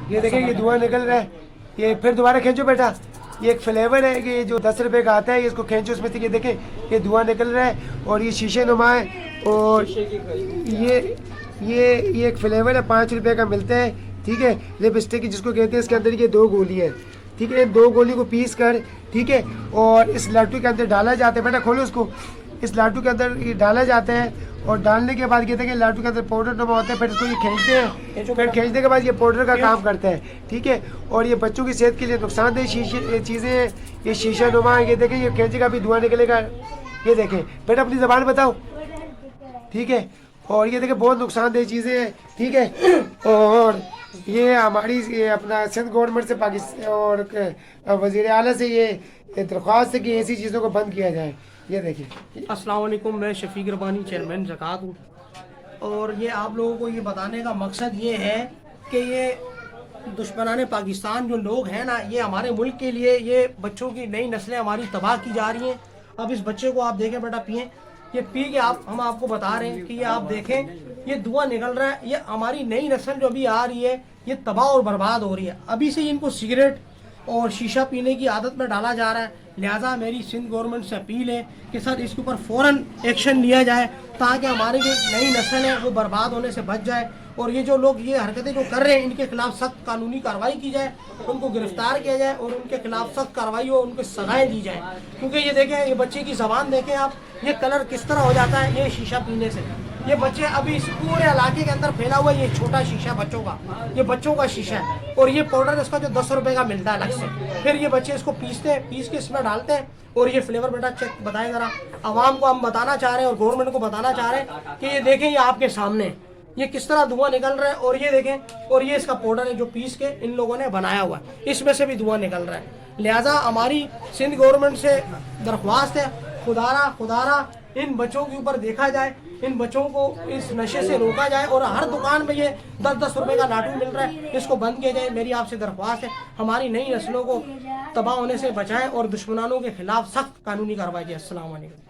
ये देखें ये धुआं निकल रहा है। ये फिर दोबारा खींचो बेटा। ये एक फ्लेवर है कि जो 10 रुपए का आता है, इसको खींचो उसमें से। ये देखें ये धुआं निकल रहा है और ये शीशे नुमा है। और ये एक फ्लेवर है, 5 रुपए का मिलता है। ठीक है, लिपस्टिक जिसको कहते हैं, इसके अंदर ये 2 गोली है। ठीक है, 2 गोली को पीस कर, ठीक है, और इस लड्डू के अंदर डाला जाता है। बेटा खोलो उसको। इस लड्डू के अंदर ये डाला जाता है और डालने के बाद कहते हैं कि लड्डू के अंदर पाउडर नुमा होता है। फिर इसको ये खींचते हैं, फिर खींचने के बाद ये पाउडर का काम करता है। ठीक है, और ये बच्चों की सेहत के लिए नुकसानदेह शीशे चीज़ें हैं। ये शीशा नुमा है। ये देखें ये खींचेगा भी धुआं निकलेगा। ये देखें बेटा, अपनी ज़बान बताओ। ठीक है, और ये देखें बहुत नुकसानदेह चीज़ें हैं। ठीक है, और ये हमारी ये अपना सिंध गवर्नमेंट से पाकिस्तान और वज़ीर आला से ये दरख्वास्त है कि ऐसी चीज़ों को बंद किया जाए। ये देखिए। अस्सलाम वालेकुम, मैं शफीक रबानी चेयरमैन ज़कात हूँ। और ये आप लोगों को ये बताने का मकसद ये है कि ये दुश्मनाने पाकिस्तान जो लोग हैं ना, ये हमारे मुल्क के लिए ये बच्चों की नई नस्लें हमारी तबाह की जा रही हैं। अब इस बच्चे को आप देखें बेटा, पिए, ये पी के हम आपको बता रहे हैं कि ये आप देखें ये धुआं निकल रहा है। ये हमारी नई नस्ल जो अभी आ रही है ये तबाह और बर्बाद हो रही है। अभी से इनको सिगरेट और शीशा पीने की आदत में डाला जा रहा है। लिहाजा मेरी सिंध गवर्नमेंट से अपील है कि सर इसके ऊपर फ़ौरन एक्शन लिया जाए ताकि हमारी जो नई नस्ल है वो बर्बाद होने से बच जाए। और ये जो लोग ये हरकतें जो कर रहे हैं इनके खिलाफ सख्त कानूनी कार्रवाई की जाए, उनको गिरफ्तार किया जाए और उनके खिलाफ सख्त कार्रवाई हो, उनको सजाएं दी जाए। क्योंकि ये देखें, ये बच्चे की ज़बान देखें आप, ये कलर किस तरह हो जाता है ये शीशा पीने से। ये बच्चे अभी इस पूरे इलाके के अंदर फैला हुआ है ये छोटा शीशा बच्चों का, ये बच्चों का शीशा है। और ये पाउडर इसका जो 10 रुपए का मिलता है अलग से, फिर ये बच्चे इसको पीसते हैं, पीस के इसमें डालते हैं। और ये फ्लेवर बेटा चेक बताएं ज़रा, आवाम को हम बताना चाह रहे हैं और गवर्नमेंट को बताना चाह रहे हैं कि ये देखें ये आपके सामने ये किस तरह धुआं निकल रहा है। और ये देखें, और ये इसका पाउडर है जो पीस के इन लोगों ने बनाया हुआ है, इसमें से भी धुआं निकल रहा है। लिहाजा हमारी सिंध गवर्नमेंट से दरख्वास्त है, खुदारा इन बच्चों के ऊपर देखा जाए, इन बच्चों को इस नशे से रोका जाए। और हर दुकान में ये 10-10 रुपए का लाडू मिल रहा है, इसको बंद किया जाए। मेरी आपसे दरख्वास्त है, हमारी नई नस्लों को तबाह होने से बचाएं और दुश्मनानों के खिलाफ सख्त कानूनी कार्रवाई की। अस्सलाम वालेकुम।